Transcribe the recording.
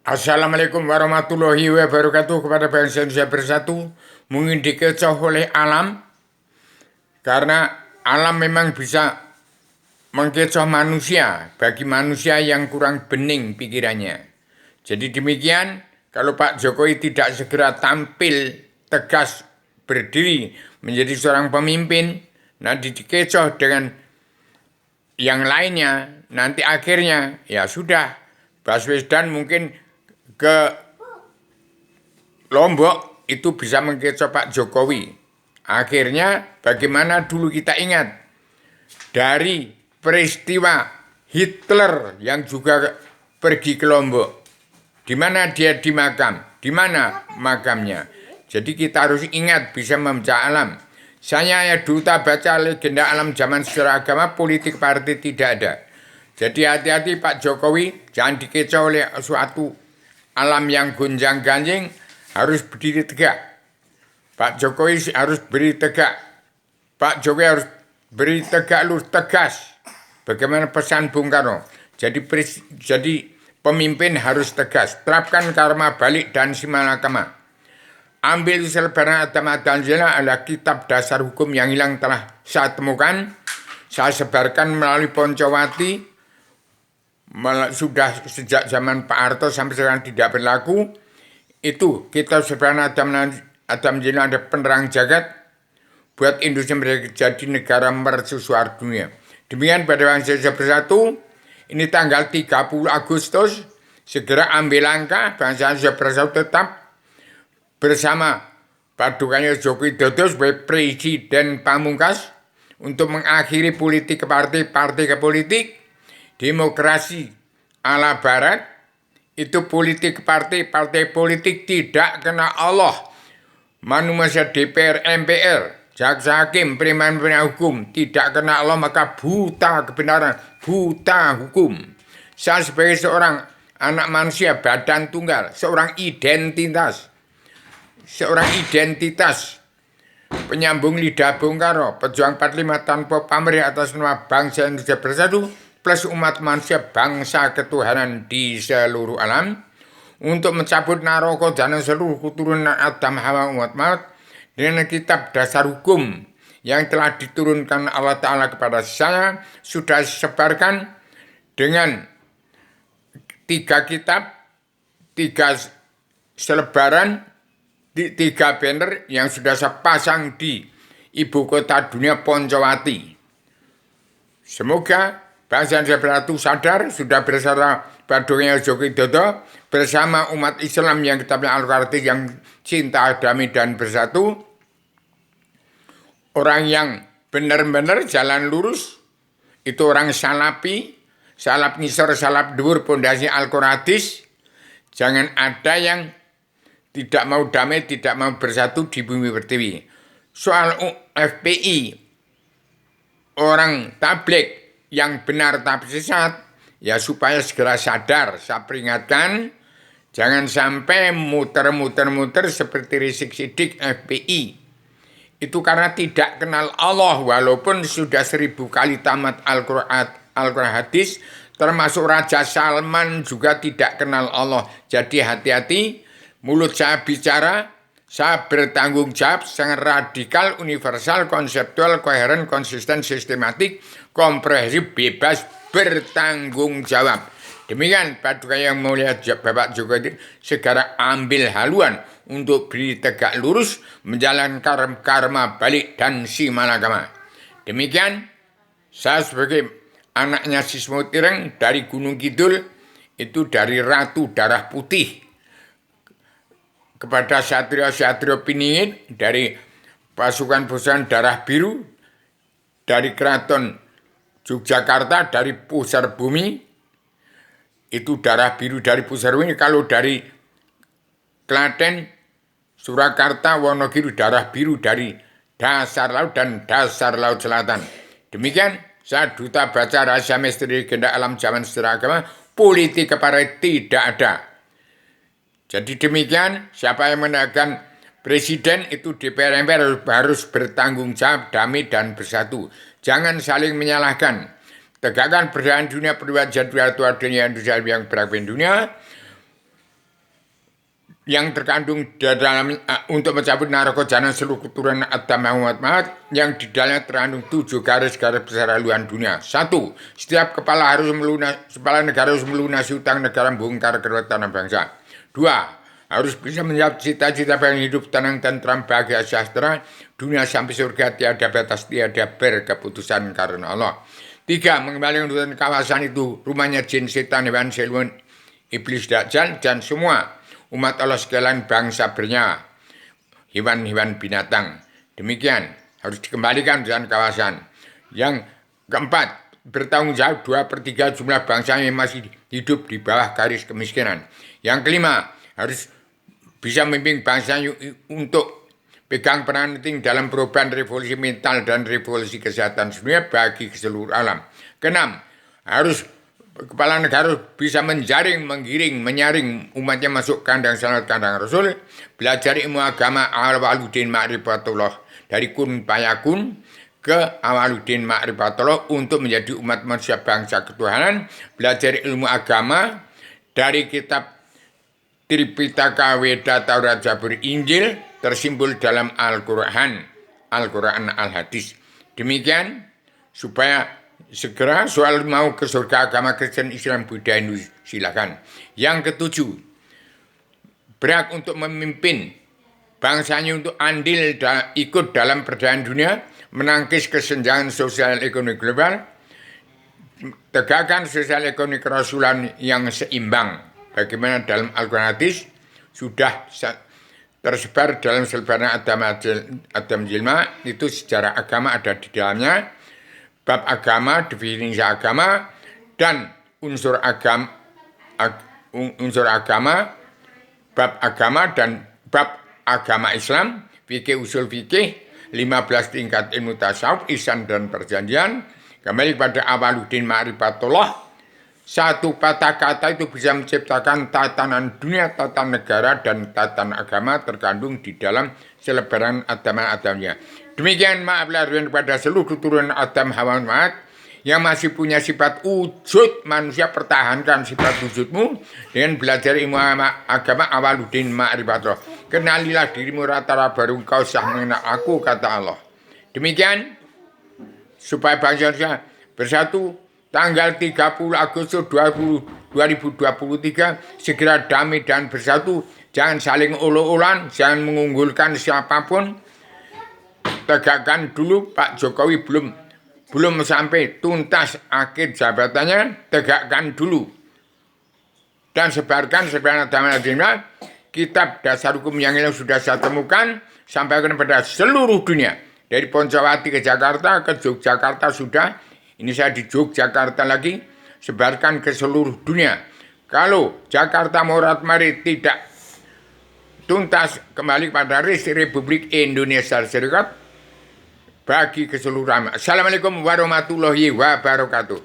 Assalamualaikum warahmatullahi wabarakatuh kepada bangsa Indonesia bersatu. Mungkin dikecoh oleh alam, karena alam memang bisa mengkecoh manusia bagi manusia yang kurang bening pikirannya. Jadi demikian, kalau Pak Jokowi tidak segera tampil tegas berdiri menjadi seorang pemimpin, nanti dikecoh dengan yang lainnya, nanti akhirnya ya sudah, Baswedan mungkin ke Lombok itu bisa mengkecoh Pak Jokowi. Akhirnya bagaimana dulu kita ingat dari peristiwa Hitler yang juga pergi ke Lombok. Di mana dia dimakam? Di mana makamnya? Jadi kita harus ingat bisa membaca alam. Saya ya duta baca legenda alam zaman sejarah agama, politik partai tidak ada. Jadi hati-hati Pak Jokowi, jangan dikecoh oleh suatu alam yang gonjang-ganjing, harus berdiri tegak. Pak Jokowi harus berdiri tegak. Pak Jokowi harus berdiri tegak, lurus tegas. Bagaimana pesan Bung Karno? Jadi pemimpin harus tegas. Terapkan karma balik dan simalakama. Ambil selebaran agama Tanzila adalah kitab dasar hukum yang hilang telah saya temukan. Saya sebarkan melalui Poncowati. Sudah sejak zaman Pak Harto sampai sekarang tidak berlaku. Itu kitab selebaran Adam Jina ada penerang jagat buat Indonesia menjadi negara mercusuar dunia. Demikian pada bangsa Indonesia bersatu. Ini tanggal 30 Agustus. Segera ambil langkah bangsa Indonesia bersatu tetap bersama padukannya Joko Widodo sebagai presiden pamungkas untuk mengakhiri politik ke partai ke politik, demokrasi ala barat, itu politik partai politik tidak kena Allah. Manusia DPR, MPR, jaksa hakim, pimpinan hukum tidak kena Allah, maka buta kebenaran, buta hukum. Saya sebagai seorang anak manusia, badan tunggal, seorang identitas penyambung lidah Bung Karno, pejuang 45 tanpa pamrih atas nama bangsa Indonesia bersatu plus umat manusia bangsa ketuhanan di seluruh alam untuk mencabut naroko dan seluruh keturunan Adam Hawa umat maut dengan kitab dasar hukum yang telah diturunkan Allah Ta'ala kepada saya sudah disebarkan dengan 3 kitab, 3 selebaran, 3 banner yang sudah saya pasang di ibu kota dunia Poncowati. Semoga bangsa Indonesia bersatu sadar sudah bersama padukannya Joko Widodo bersama umat Islam yang kita Al-Qarti yang cinta, damai dan bersatu. Orang yang benar-benar jalan lurus itu orang salapi, salap ngisor, salap dhuwur, pondasi Al-Qur'adis. Jangan ada yang tidak mau damai, tidak mau bersatu di bumi pertiwi. Soal FPI, orang tabligh yang benar tapi sesat, ya supaya segera sadar. Saya peringatkan, jangan sampai muter-muter seperti Rizik Sidik FPI. Itu karena tidak kenal Allah, walaupun sudah 1000 kali tamat Al-Quran hadis, termasuk Raja Salman juga tidak kenal Allah. Jadi hati-hati, mulut saya bicara, saya bertanggung jawab, sangat radikal, universal, konseptual, koheren, konsisten, sistematik, komprehensif, bebas, bertanggung jawab. Demikian paduka yang mulia Bapak Jokowi segera ambil haluan untuk berdiri tegak lurus, menjalankan karma balik dan simalakama. Demikian, saya sebagai anaknya Sismo Tireng dari Gunung Kidul, itu dari Ratu Darah Putih, kepada Satrio Piningit dari pasukan Darah Biru, dari Keraton Yogyakarta, dari pusar bumi, itu darah biru dari pusar bumi. Kalau dari Klaten, Surakarta, Wonogiri, darah biru dari dasar laut dan dasar laut selatan. Demikian, saya duta baca rahasia misteri legenda alam zaman sejarah agama, politik kepartai tidak ada. Jadi demikian, siapa yang menekan presiden itu DPR MPR harus bertanggung jawab, damai dan bersatu. Jangan saling menyalahkan. Tegakkan perdamaian dunia, perluan jadwal dunia Indonesia yang beragam dunia. yang terkandung di dalam untuk mencabut narkoba jalan seluruh keturunan Adam Muhammad yang di dalamnya terkandung 7 garis-garis besar haluan dunia. 1. Setiap kepala negara harus melunasi utang negara membongkar kerwetan bangsa. 2. Harus bisa menjawab cita-cita yang hidup tenang, tentram, bahagia, sejahtera, dunia sampai surga, tiada batas, tiada berkeputusan karena Allah. 3. Mengembalikan kawasan itu rumahnya jin, setan, hewan, siluman, iblis, dajjal, dan semua umat Allah sekalian bangsa bernyawa, hewan-hewan binatang. Demikian harus dikembalikan dengan kawasan. Yang keempat, bertanggung jawab 2/3 jumlah bangsa yang masih hidup di bawah garis kemiskinan. Yang kelima, harus bisa memimpin bangsa untuk pegang peran penting dalam perubahan revolusi mental dan revolusi kesehatan dunia bagi seluruh alam. Keenam, harus kepala negara bisa menjaring, menggiring, menyaring umatnya masuk kandang salat kandang Rasul, belajar ilmu agama awaluddin ma'rifatullah dari kun payakun ke awaluddin ma'rifatullah untuk menjadi umat manusia bangsa ketuhanan, belajar ilmu agama dari kitab Tripitaka, Weda, Taurat, Zabur, Injil tersimpul dalam Al-Quran, Al-Hadis. Demikian supaya segera soal mau ke surga agama Kristen, Islam, Buddha, Hindu silakan. Yang ketujuh, berhak untuk memimpin bangsanya untuk andil ikut dalam perdamaian dunia, menangkis kesenjangan sosial ekonomi global, tegakkan sosial ekonomi kerasulan yang seimbang. Bagaimana dalam Al-Quran Hadis sudah tersebar dalam selebaran Adam Jilma, itu sejarah agama ada di dalamnya. Bab agama, definisi agama, dan unsur agama, bab agama dan bab agama Islam, fikih usul fikih, 15 tingkat ilmu tasawuf, ihsan dan perjanjian, kembali pada awaluddin ma'rifatullah. Satu patah kata itu bisa menciptakan tatanan dunia, tatanan negara, dan tatanan agama terkandung di dalam selebaran Adamnya. Demikian maaf lahir kepada seluruh keturunan Adam Hawa Muhammad yang masih punya sifat wujud manusia, pertahankan sifat wujudmu dengan belajar ilmu agama awaluddin ma'rifatullah. Kenalilah dirimu rata-rata baru kau sah mengenal aku, kata Allah. Demikian supaya bangsa bersatu. Tanggal 30 Agustus 2023 segera damai dan bersatu. Jangan saling olo-olan, jangan mengunggulkan siapapun. Tegakkan dulu, Pak Jokowi belum sampai tuntas akhir jabatannya, tegakkan dulu. Dan sebarkan kitab dasar hukum yang ini sudah saya temukan, sampaikan kepada seluruh dunia. Dari Poncowati ke Jakarta, ke Yogyakarta sudah. Ini saya di Yogyakarta lagi, sebarkan ke seluruh dunia. Kalau Jakarta Morat Mari tidak tuntas kembali pada Republik Indonesia Serikat bagi keseluruhan. Assalamualaikum warahmatullahi wabarakatuh.